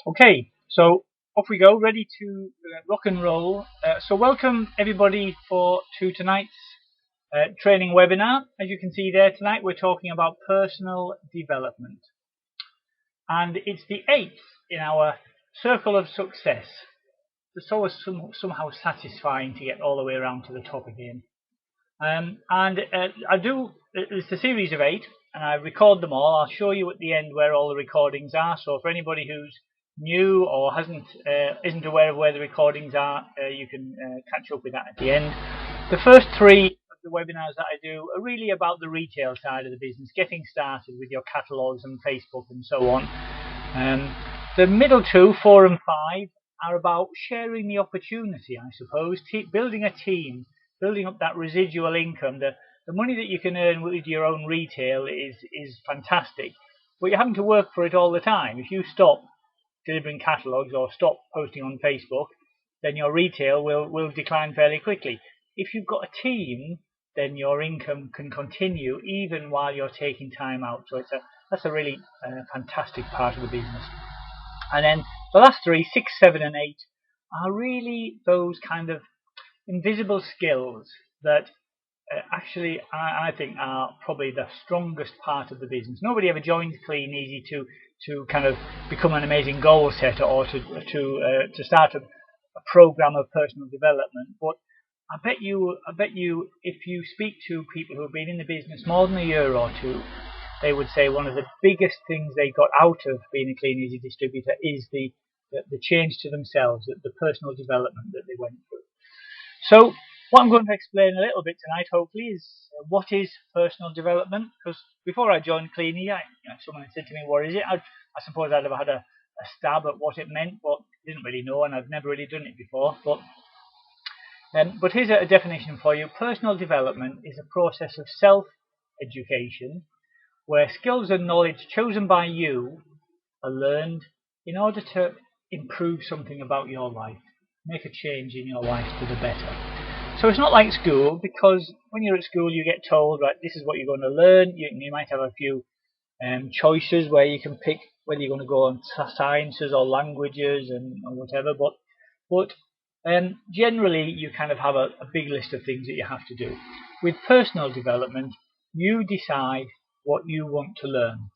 Okay, so off we go, ready to rock and roll. So welcome everybody to tonight's training webinar. As you can see there tonight, we're talking about personal development, and it's the eighth in our circle of success. It's always somehow satisfying to get all the way around to the top again. It's a series of eight, and I record them all. I'll show you at the end where all the recordings are. So for anybody who's new or isn't aware of where the recordings are, you can catch up with that at the end. The first three of the webinars that I do are really about the retail side of the business, getting started with your catalogs and Facebook and so on. The middle two, 4 and 5, are about sharing the opportunity, I suppose, building a team, building up that residual income. The money that you can earn with your own retail is fantastic, but you're having to work for it all the time. If you stop delivering catalogs or stop posting on Facebook, then your retail will decline fairly quickly. If you've got a team, then your income can continue even while you're taking time out. So that's a really fantastic part of the business. And then the last three, 6, 7 and 8, are really those kind of invisible skills that actually I think are probably the strongest part of the business. Nobody ever joins Kleeneze to kind of become an amazing goal setter or to start a program of personal development. But I bet you, if you speak to people who have been in the business more than a year or two, they would say one of the biggest things they got out of being a Kleeneze distributor is the change to themselves, the personal development that they went through. So what I'm going to explain a little bit tonight, hopefully, is what is personal development. Because before I joined Kleeneze, someone had said to me, "What is it?" I suppose I'd have had a stab at what it meant, but didn't really know, and I've never really done it before. But here's a definition for you. Personal development is a process of self-education where skills and knowledge chosen by you are learned in order to improve something about your life, make a change in your life to the better. So it's not like school, because when you're at school you get told, right, this is what you're going to learn. You might have a few choices where you can pick whether you're going to go on sciences or languages or whatever, but generally you kind of have a big list of things that you have to do. With personal development, you decide what you want to learn.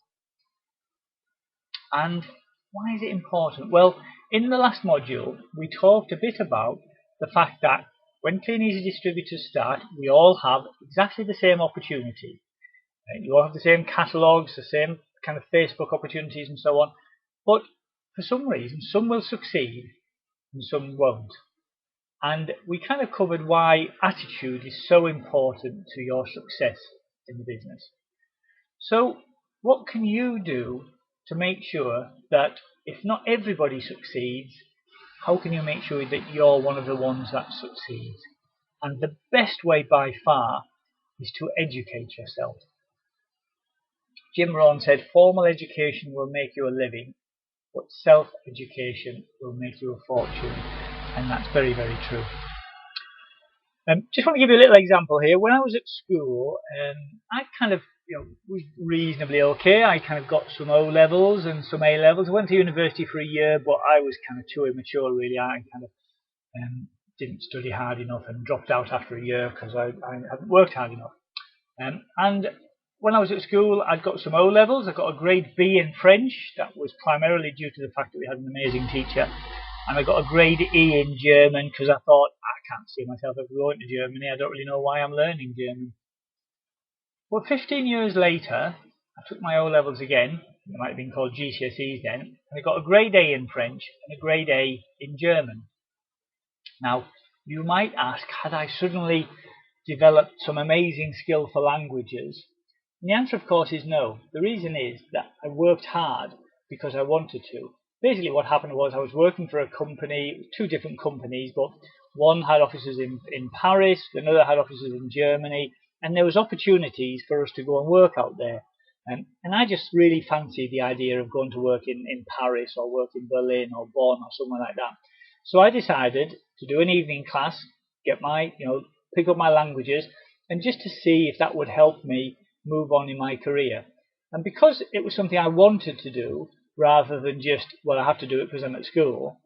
And why is it important? Well, in the last module, we talked a bit about the fact that when Kleeneze distributors start, we all have exactly the same opportunity. You all have the same catalogs, the same kind of Facebook opportunities and so on. But for some reason, some will succeed and some won't. And we kind of covered why attitude is so important to your success in the business. So what can you do to make sure that if not everybody succeeds, how can you make sure that you're one of the ones that succeeds? And the best way by far is to educate yourself. Jim Rohn said, formal education will make you a living, but self-education will make you a fortune. And that's very, very true. Just want to give you a little example here. When I was at school, I kind of was reasonably okay. I kind of got some O levels and some A levels. I went to university for a year, but I was kind of too immature really. I kind of didn't study hard enough and dropped out after a year because I hadn't worked hard enough. And when I was at school, I'd got some O levels. I got a grade B in French. That was primarily due to the fact that we had an amazing teacher. And I got a grade E in German because I thought, I can't see myself ever going to Germany. I don't really know why I'm learning German. But 15 years later, I took my O levels again. They might have been called GCSEs then. And I got a grade A in French and a grade A in German. Now, you might ask, had I suddenly developed some amazing skill for languages? And the answer, of course, is no. The reason is that I worked hard because I wanted to. Basically what happened was I was working for a company, two different companies, but one had offices in Paris, another had offices in Germany, and there was opportunities for us to go and work out there. And I just really fancied the idea of going to work in Paris or work in Berlin or Bonn or somewhere like that. So I decided to do an evening class, get my, pick up my languages, and just to see if that would help me move on in my career. And because it was something I wanted to do, rather than just, well, I have to do it because I'm at school.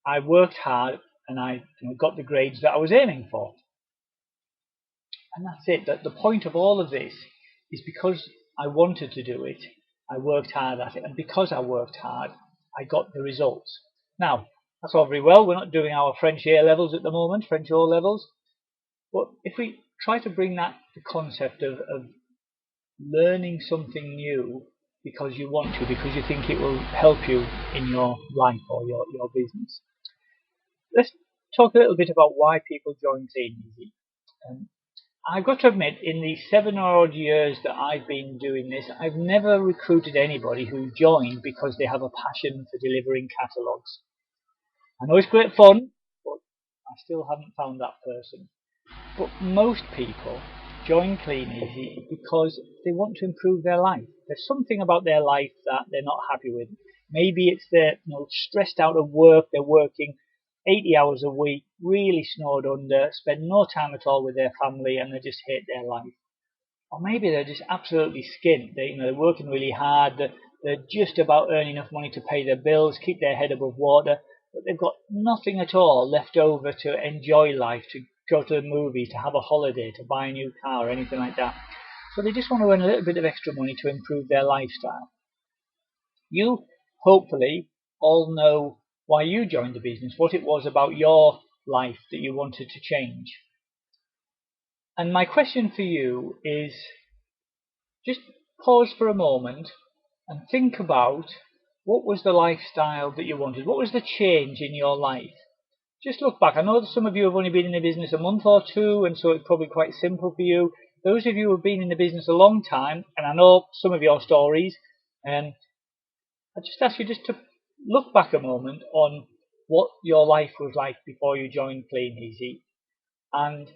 I worked hard and I got the grades that I was aiming for. And that's it. That the point of all of this is because I wanted to do it, I worked hard at it, and because I worked hard, I got the results. Now, that's all very well. We're not doing our French A levels at the moment, French O levels, but if we try to bring that the concept of learning something new because you want to, because you think it will help you in your life or your business. Let's talk a little bit about why people join Kleeneze. Um, I've got to admit, in the 7 or odd years that I've been doing this, I've never recruited anybody who joined because they have a passion for delivering catalogues. I know it's great fun, but I still haven't found that person. But most people join Kleeneze because they want to improve their life. There's something about their life that they're not happy with. Maybe it's they're stressed out of work, they're working 80 hours a week, really snowed under, spend no time at all with their family, and they just hate their life. Or maybe they're just absolutely skint. They're working really hard, they're just about earning enough money to pay their bills, keep their head above water, but they've got nothing at all left over to enjoy life, to go to the movies, to have a holiday, to buy a new car, or anything like that. So they just want to earn a little bit of extra money to improve their lifestyle. You hopefully all know why you joined the business, what it was about your life that you wanted to change. And my question for you is, just pause for a moment and think about what was the lifestyle that you wanted, what was the change in your life. Just look back. I know that some of you have only been in the business a month or two, and so it's probably quite simple for you. Those of you who have been in the business a long time, and I know some of your stories, I just ask you just to look back a moment on what your life was like before you joined Kleeneze, and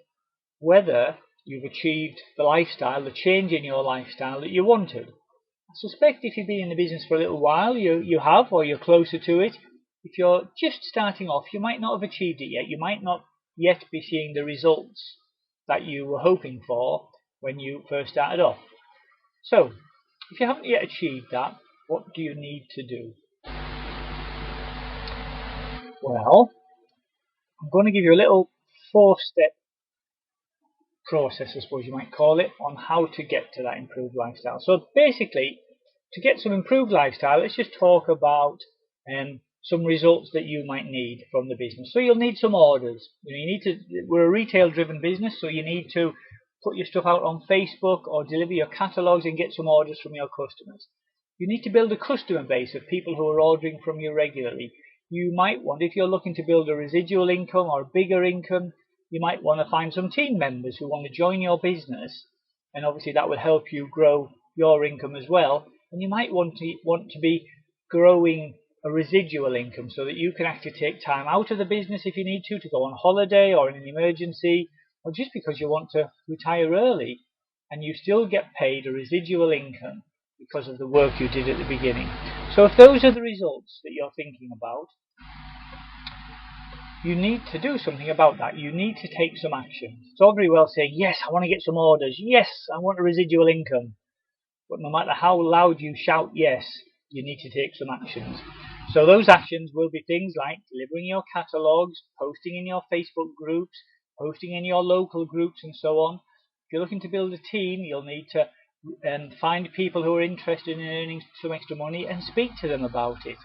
whether you've achieved the lifestyle, the change in your lifestyle that you wanted. I suspect if you've been in the business for a little while, you have, or you're closer to it. If you're just starting off, you might not have achieved it yet. You might not yet be seeing the results that you were hoping for when you first started off. So, if you haven't yet achieved that, what do you need to do? Well, I'm going to give you a little 4-step process, I suppose you might call it, on how to get to that improved lifestyle. So basically, to get some improved lifestyle, let's just talk about some results that you might need from the business. So you'll need some orders. We're a retail-driven business, so you need to put your stuff out on Facebook or deliver your catalogues and get some orders from your customers. You need to build a customer base of people who are ordering from you regularly. You might want, if you're looking to build a residual income or a bigger income, you might want to find some team members who want to join your business, and obviously that will help you grow your income as well. And you might want to be growing a residual income so that you can actually take time out of the business if you need to go on holiday or in an emergency, or just because you want to retire early, and you still get paid a residual income because of the work you did at the beginning. So if those are the results that you're thinking about, you need to do something about that. You need to take some action. It's all very well saying, yes, I want to get some orders. Yes, I want a residual income. But no matter how loud you shout yes, you need to take some actions. So those actions will be things like delivering your catalogues, posting in your Facebook groups, posting in your local groups, and so on. If you're looking to build a team, you'll need to find people who are interested in earning some extra money and speak to them about it.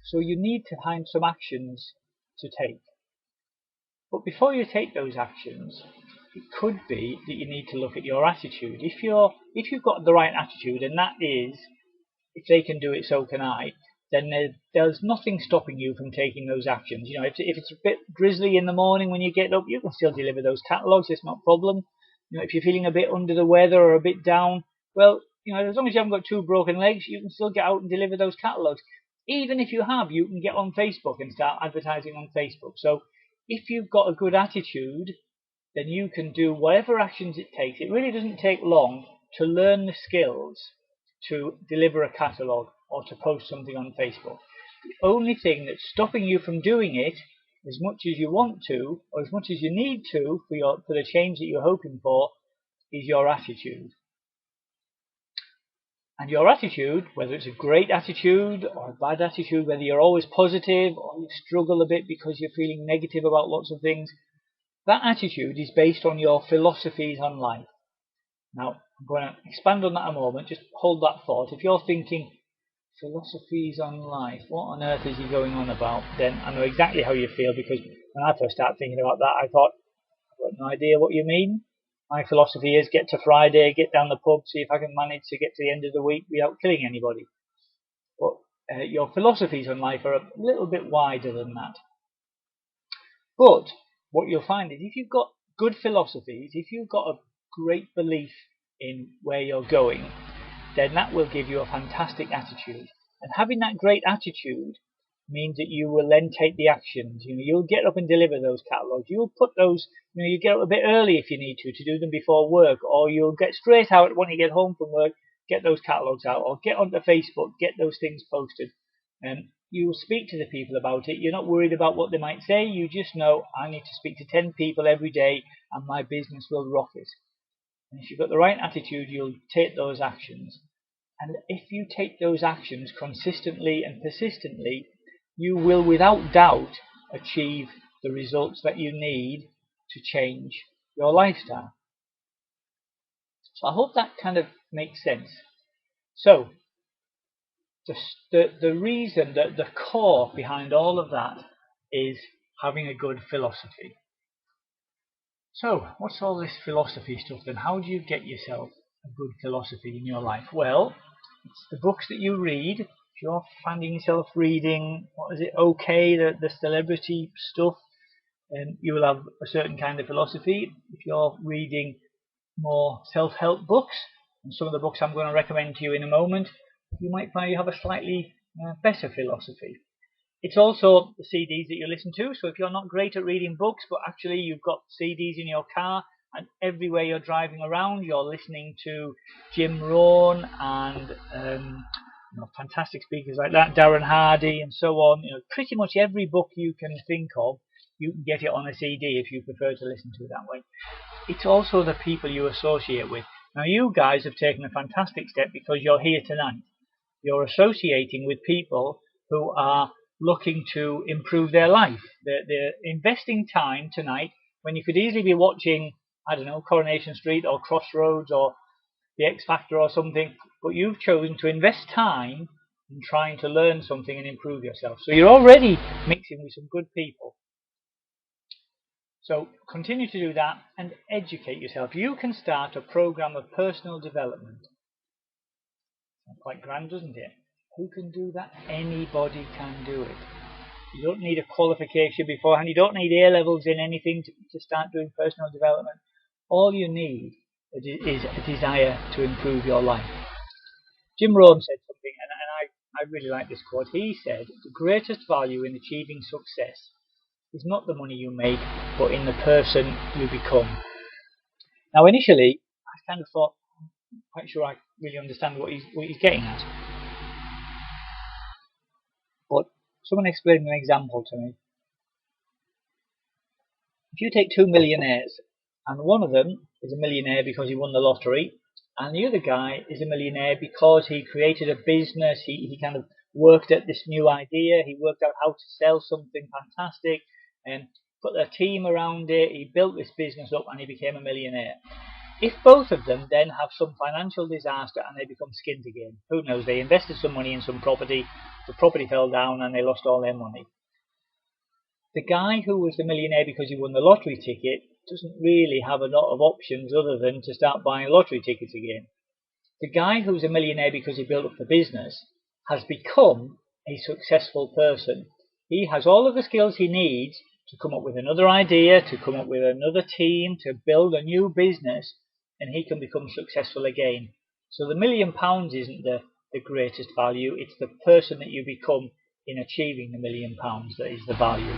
So you need to find some actions to take. But before you take those actions, it could be that you need to look at your attitude. If you've got the right attitude, and that is, if they can do it, so can I, then there's nothing stopping you from taking those actions. If it's a bit drizzly in the morning when you get up, you can still deliver those catalogues. It's not a problem. If you're feeling a bit under the weather or a bit down, well, as long as you haven't got 2 broken legs, you can still get out and deliver those catalogues. Even if you have, you can get on Facebook and start advertising on Facebook. So if you've got a good attitude, then you can do whatever actions it takes. It really doesn't take long to learn the skills to deliver a catalogue or to post something on Facebook. The only thing that's stopping you from doing it as much as you want to, or as much as you need to for the change that you're hoping for, is your attitude. And your attitude, whether it's a great attitude or a bad attitude, whether you're always positive or you struggle a bit because you're feeling negative about lots of things, that attitude is based on your philosophies on life. Now, I'm going to expand on that a moment. Just hold that thought. If you're thinking, philosophies on life, what on earth is he going on about? Then I know exactly how you feel, because when I first started thinking about that, I thought, I've got no idea what you mean. My philosophy is get to Friday, get down the pub, see if I can manage to get to the end of the week without killing anybody. But your philosophies on life are a little bit wider than that. But what you'll find is if you've got good philosophies, if you've got a great belief in where you're going, then that will give you a fantastic attitude. And having that great attitude means that you will then take the actions. You'll get up and deliver those catalogues. You'll put those, you get up a bit early if you need to do them before work, or you'll get straight out when you get home from work, get those catalogues out, or get onto Facebook, get those things posted. And you will speak to the people about it. You're not worried about what they might say. You just know, I need to speak to 10 people every day and my business will rocket. And if you've got the right attitude, you'll take those actions. And if you take those actions consistently and persistently, you will without doubt achieve the results that you need to change your lifestyle. So I hope that kind of makes sense. So the reason, that the core behind all of that is having a good philosophy. So what's all this philosophy stuff then? How do you get yourself a good philosophy in your life? Well, it's the books that you read. If you're finding yourself reading, what is it, the celebrity stuff, you will have a certain kind of philosophy. If you're reading more self-help books, and some of the books I'm going to recommend to you in a moment, you might find you have a slightly better philosophy. It's also the CDs that you listen to. So if you're not great at reading books, but actually you've got CDs in your car, and everywhere you're driving around, you're listening to Jim Rohn and fantastic speakers like that, Darren Hardy, and so on. Pretty much every book you can think of, you can get it on a CD if you prefer to listen to it that way. It's also the people you associate with. Now, you guys have taken a fantastic step because you're here tonight. You're associating with people who are looking to improve their life. They're investing time tonight when you could easily be watching, I don't know, Coronation Street or Crossroads or The X Factor or something, but you've chosen to invest time in trying to learn something and improve yourself. So you're already mixing with some good people. So continue to do that and educate yourself. You can start a program of personal development. Quite grand, doesn't it? Who can do that? Anybody can do it. You don't need a qualification beforehand. You don't need A-levels in anything to start doing personal development. All you need is a desire to improve your life. Jim Rohn said something, and I really like this quote. He said, the greatest value in achieving success is not the money you make, but in the person you become. Now, initially, I kind of thought, I'm quite sure I really understand what he's getting at. But someone explained an example to me. If you take two millionaires, and one of them is a millionaire because he won the lottery, and the other guy is a millionaire because he created a business, he kind of worked at this new idea, he worked out how to sell something fantastic, and put a team around it, he built this business up, and he became a millionaire. If both of them then have some financial disaster and they become skint again, who knows, they invested some money in some property, the property fell down and they lost all their money. The guy who was the millionaire because he won the lottery ticket doesn't really have a lot of options other than to start buying lottery tickets again. The guy who's a millionaire because he built up the business has become a successful person. He has all of the skills he needs to come up with another idea, to come up with another team, to build a new business, and he can become successful again. So the £1 million isn't the greatest value, it's the person that you become in achieving the £1 million that is the value.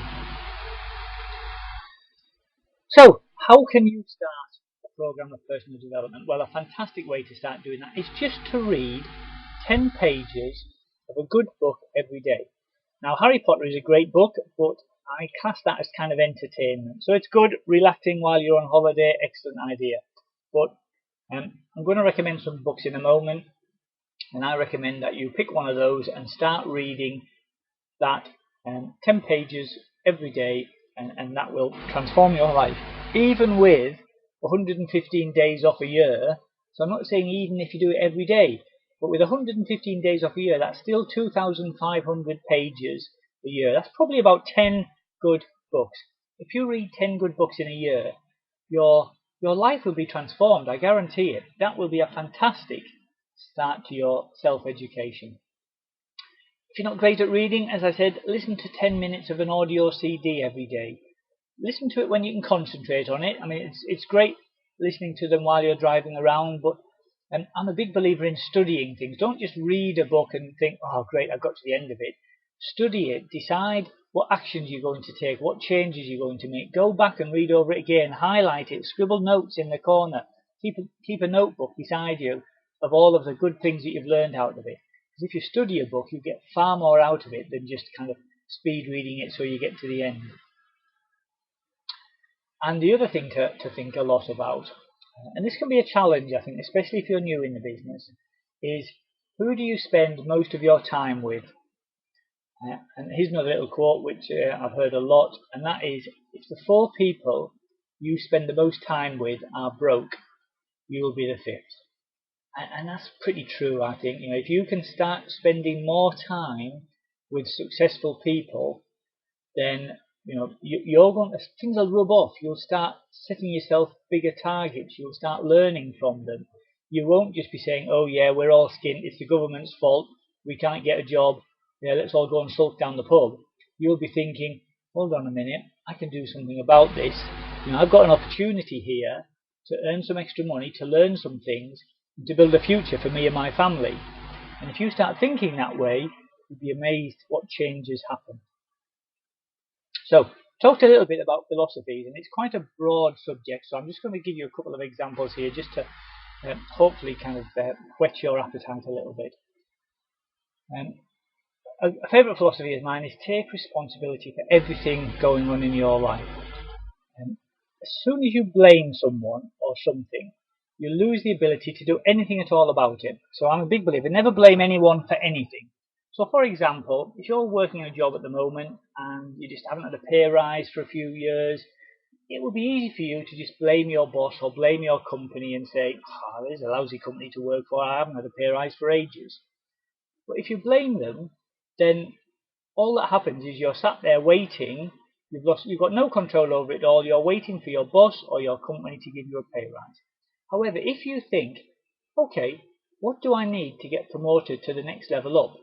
So, how can you start a program of personal development? Well, a fantastic way to start doing that is just to read 10 pages of a good book every day. Now, Harry Potter is a great book, but I class that as kind of entertainment. So it's good, relaxing while you're on holiday, excellent idea. But I'm going to recommend some books in a moment. And I recommend that you pick one of those and start reading that 10 pages every day, and that will transform your life. Even with 115 days off a year, so I'm not saying even if you do it every day, but with 115 days off a year, that's still 2,500 pages a year. That's probably about 10 good books. If you read 10 good books in a year, your life will be transformed, I guarantee it. That will be a fantastic start to your self-education. If you're not great at reading, as I said, listen to 10 minutes of an audio CD every day. Listen to it when you can concentrate on it. I mean, it's great listening to them while you're driving around, but I'm a big believer in studying things. Don't just read a book and think, oh great, I've got to the end of it. Study it, decide what actions you're going to take, what changes you're going to make. Go back and read over it again, highlight it, scribble notes in the corner. Keep a notebook beside you of all of the good things that you've learned out of it. Because if you study a book, you get far more out of it than just kind of speed reading it so you get to the end. And the other thing to think a lot about, and this can be a challenge, I think, especially if you're new in the business, is who do you spend most of your time with? And here's another little quote which I've heard a lot, and that is, if the 4 people you spend the most time with are broke, you will be the 5th. And that's pretty true, I think. If you can start spending more time with successful people, then you're going to, things will rub off. You'll start setting yourself bigger targets. You'll start learning from them. You won't just be saying, oh yeah, we're all skint, it's the government's fault, we can't get a job, let's all go and sulk down the pub. You'll be thinking, hold on a minute, I can do something about this. I've got an opportunity here to earn some extra money, to learn some things, and to build a future for me and my family. And if you start thinking that way, you'd be amazed what changes happen. So, talked a little bit about philosophies, and it's quite a broad subject, so I'm just going to give you a couple of examples here just to hopefully kind of whet your appetite a little bit. A favourite philosophy of mine is take responsibility for everything going on in your life. As soon as you blame someone or something, you lose the ability to do anything at all about it. So I'm a big believer, never blame anyone for anything. So for example, if you're working a job at the moment and you just haven't had a pay rise for a few years, it would be easy for you to just blame your boss or blame your company and say, oh, this is a lousy company to work for, I haven't had a pay rise for ages. But if you blame them, then all that happens is you're sat there waiting, you've got no control over it all, you're waiting for your boss or your company to give you a pay rise. However, if you think, okay, what do I need to get promoted to the next level up?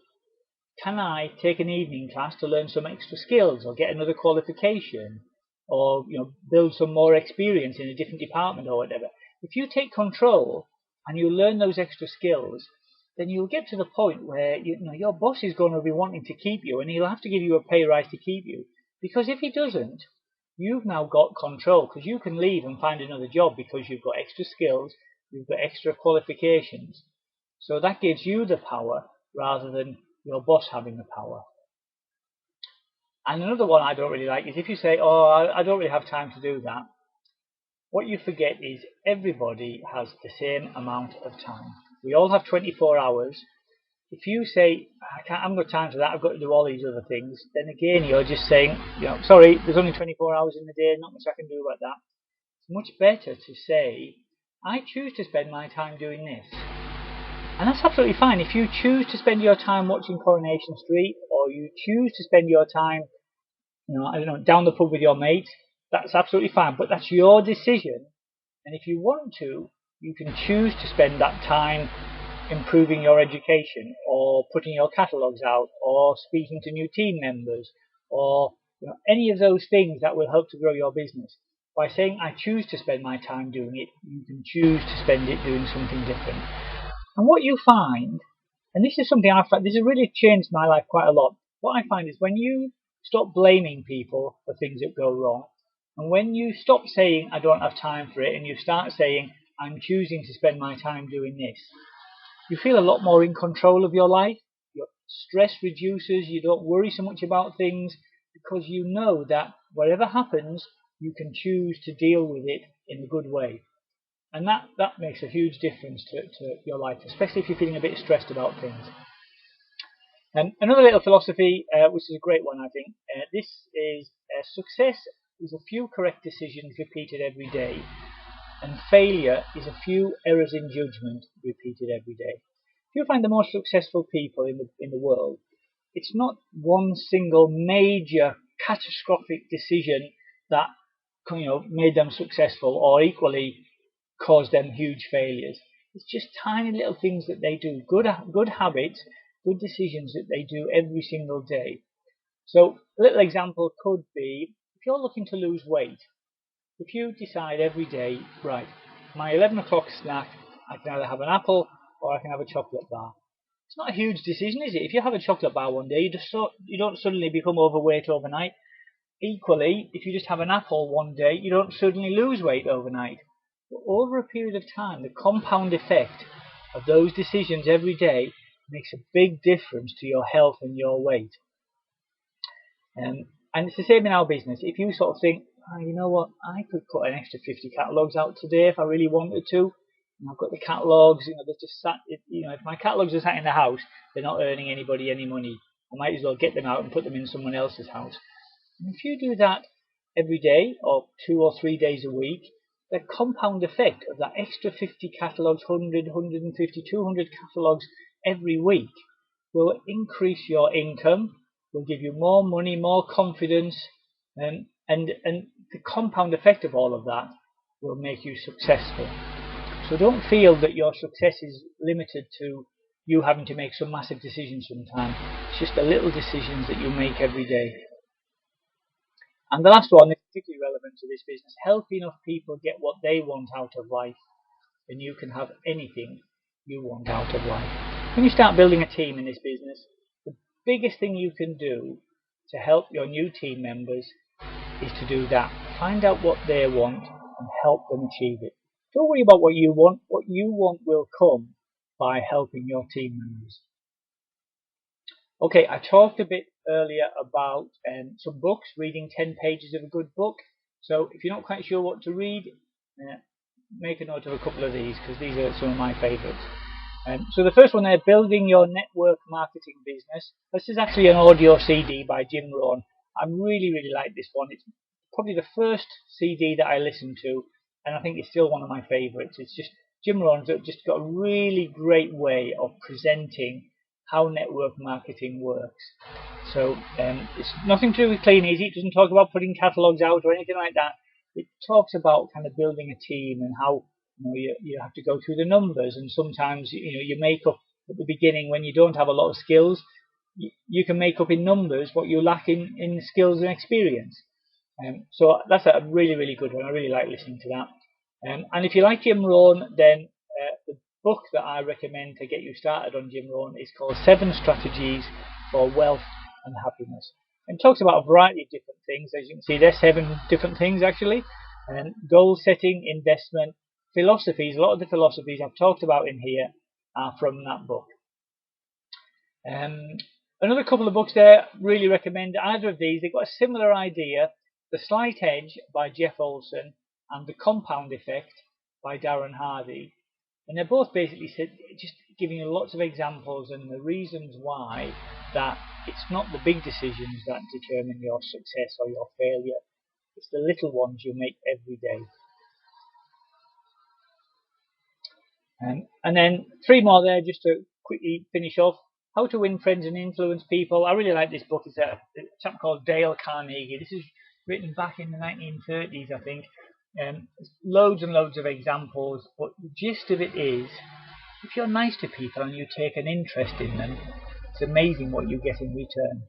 Can I take an evening class to learn some extra skills or get another qualification or build some more experience in a different department or whatever? If you take control and you learn those extra skills, then you'll get to the point where your boss is going to be wanting to keep you, and he'll have to give you a pay rise to keep you. Because if he doesn't, you've now got control, because you can leave and find another job because you've got extra skills, you've got extra qualifications. So that gives you the power rather than your boss having the power. And another one I don't really like is if you say, oh, I don't really have time to do that. What you forget is everybody has the same amount of time. We all have 24 hours. If you say, I haven't got time for that, I've got to do all these other things, then again you're just saying, sorry, there's only 24 hours in the day, not much I can do about that. It's much better to say, I choose to spend my time doing this. And that's absolutely fine. If you choose to spend your time watching Coronation Street, or you choose to spend your time, down the pub with your mate, that's absolutely fine. But that's your decision. And if you want to, you can choose to spend that time improving your education, or putting your catalogues out, or speaking to new team members, or any of those things that will help to grow your business. By saying, I choose to spend my time doing it, you can choose to spend it doing something different. And what you find, and this is something this has really changed my life quite a lot, what I find is when you stop blaming people for things that go wrong, and when you stop saying, I don't have time for it, and you start saying, I'm choosing to spend my time doing this, you feel a lot more in control of your life. Your stress reduces, you don't worry so much about things, because you know that whatever happens, you can choose to deal with it in a good way. And that makes a huge difference to your life, especially if you're feeling a bit stressed about things. Another little philosophy, which is a great one, I think. This is success is a few correct decisions repeated every day, and failure is a few errors in judgment repeated every day. If you find the most successful people in the world, it's not one single major catastrophic decision that made them successful, or equally caused them huge failures. It's just tiny little things that they do, good habits, good decisions that they do every single day. So a little example could be, if you're looking to lose weight, if you decide every day, right, my 11 o'clock snack, I can either have an apple or I can have a chocolate bar. It's not a huge decision, is it? If you have a chocolate bar one day, you don't suddenly become overweight overnight. Equally, if you just have an apple one day, you don't suddenly lose weight overnight. But over a period of time, the compound effect of those decisions every day makes a big difference to your health and your weight. And it's the same in our business. If you sort of think, oh, you know what, I could put an extra 50 catalogues out today if I really wanted to. And I've got the catalogues, they're just sat, if my catalogues are sat in the house, they're not earning anybody any money. I might as well get them out and put them in someone else's house. And if you do that every day, or 2 or 3 days a week, the compound effect of that extra 50 catalogues, 100, 150, 200 catalogues every week will increase your income, will give you more money, more confidence, and the compound effect of all of that will make you successful. So don't feel that your success is limited to you having to make some massive decisions sometime. It's just the little decisions that you make every day. And the last one is particularly relevant to this business. Help enough people get what they want out of life, and you can have anything you want out of life. When you start building a team in this business, the biggest thing you can do to help your new team members is to do that. Find out what they want and help them achieve it. Don't worry about what you want. What you want will come by helping your team members. Okay, I talked a bit earlier about some books, reading 10 pages of a good book. So if you're not quite sure what to read, make a note of a couple of these, because these are some of my favourites. So the first one there, Building Your Network Marketing Business. This is actually an audio CD by Jim Rohn. I really, really like this one. It's probably the first CD that I listened to, and I think it's still one of my favourites. It's just, Jim Rohn's just got a really great way of presenting how network marketing works. So it's nothing to do with Kleeneze. It doesn't talk about putting catalogues out or anything like that. It talks about kind of building a team and how you have to go through the numbers, and sometimes you make up at the beginning when you don't have a lot of skills. You can make up in numbers what you lack in skills and experience. So that's a really, really good one. I really like listening to that. And if you like Jim Rohn, then the book that I recommend to get you started on Jim Rohn is called 7 Strategies for Wealth and Happiness. And talks about a variety of different things. As you can see, there's 7 different things actually. Goal setting, investment, philosophies. A lot of the philosophies I've talked about in here are from that book. Another couple of books there, really recommend either of these. They've got a similar idea. The Slight Edge by Jeff Olson and The Compound Effect by Darren Hardy. And they're both basically just giving you lots of examples and the reasons why that it's not the big decisions that determine your success or your failure. It's the little ones you make every day. And then 3 more there just to quickly finish off. How to Win Friends and Influence People. I really like this book. It's a chap called Dale Carnegie. This is written back in the 1930s, I think. There's loads and loads of examples, but the gist of it is, if you're nice to people and you take an interest in them, it's amazing what you get in return.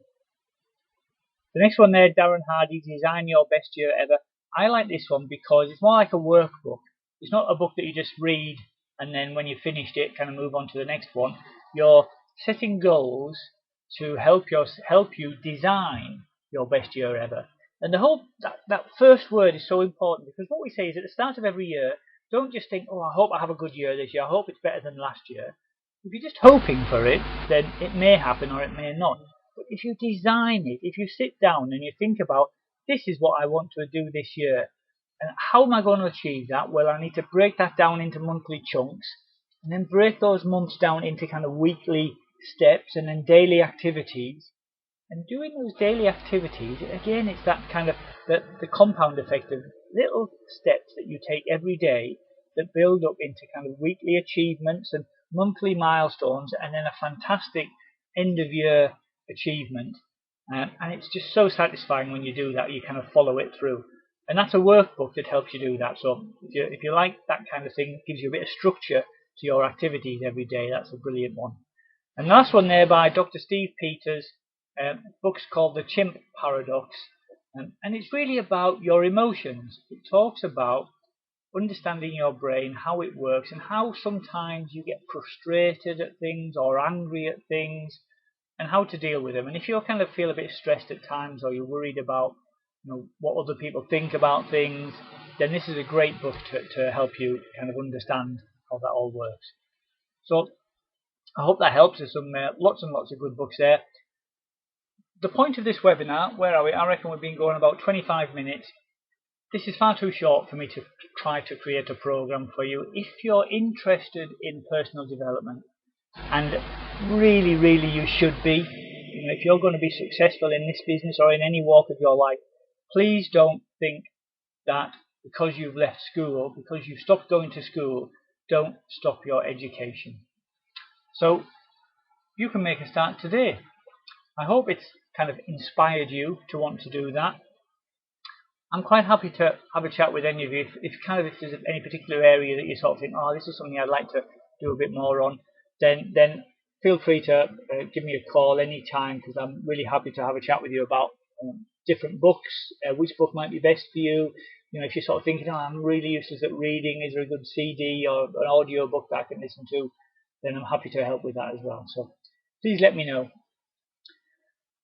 The next one there, Darren Hardy, Design Your Best Year Ever. I like this one because it's more like a workbook. It's not a book that you just read and then when you've finished it, kind of move on to the next one. You're setting goals to help you design your best year ever. And the whole that first word is so important, because what we say is at the start of every year, don't just think, oh, I hope I have a good year this year. I hope it's better than last year. If you're just hoping for it, then it may happen or it may not. But if you design it, if you sit down and you think about, this is what I want to do this year, And how am I going to achieve that? Well, I need to break that down into monthly chunks, and then break those months down into kind of weekly steps and then daily activities. And doing those daily activities, again, it's that kind of the compound effect of little steps that you take every day that build up into kind of weekly achievements and monthly milestones, and then a fantastic end of year achievement. And it's just so satisfying when you do that. You kind of follow it through. And that's a workbook that helps you do that. So if you like that kind of thing, it gives you a bit of structure to your activities every day. That's a brilliant one. And the last one there by Dr. Steve Peters. Book's called The Chimp Paradox, and it's really about your emotions. It talks about understanding your brain, how it works, and how sometimes you get frustrated at things or angry at things, and how to deal with them. And if you kind of feel a bit stressed at times, or you're worried about what other people think about things, then this is a great book to help you kind of understand how that all works. So I hope that helps. There's some lots and lots of good books there. The point of this webinar, where are we? I reckon we've been going about 25 minutes. This is far too short for me to try to create a program for you. If you're interested in personal development, and really, really you should be, if you're going to be successful in this business or in any walk of your life, please don't think that because you've left school, because you've stopped going to school, don't stop your education. So you can make a start today. I hope it's kind of inspired you to want to do that. I'm quite happy to have a chat with any of you. If there's any particular area that you sort of think, oh, this is something I'd like to do a bit more on, then feel free to give me a call anytime, because I'm really happy to have a chat with you about different books, which book might be best for you. If you're sort of thinking, oh, I'm really useless at reading, is there a good CD or an audio book that I can listen to? Then I'm happy to help with that as well. So please let me know.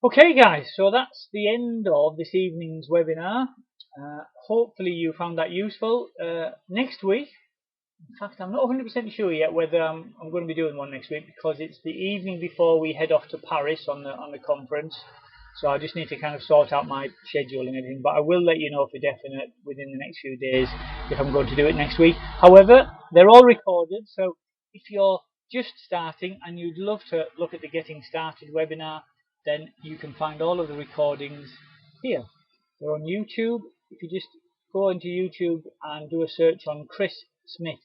Okay guys, so that's the end of this evening's webinar. Hopefully you found that useful. Next week, in fact I'm not 100% sure yet whether I'm going to be doing one next week, because it's the evening before we head off to Paris on the conference. So I just need to kind of sort out my schedule and everything, but I will let you know for definite within the next few days if I'm going to do it next week. However, they're all recorded, so if you're just starting and you'd love to look at the Getting Started webinar, then you can find all of the recordings here. They're on YouTube. If you just go into YouTube and do a search on Chris Smith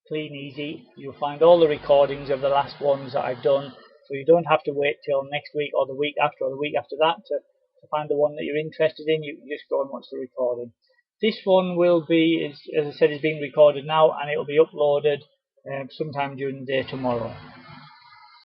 Kleeneze, you'll find all the recordings of the last ones that I've done. So you don't have to wait till next week or the week after or the week after that to find the one that you're interested in. You can just go and watch the recording. This one will be, as I said, is being recorded now, and it will be uploaded sometime during the day tomorrow.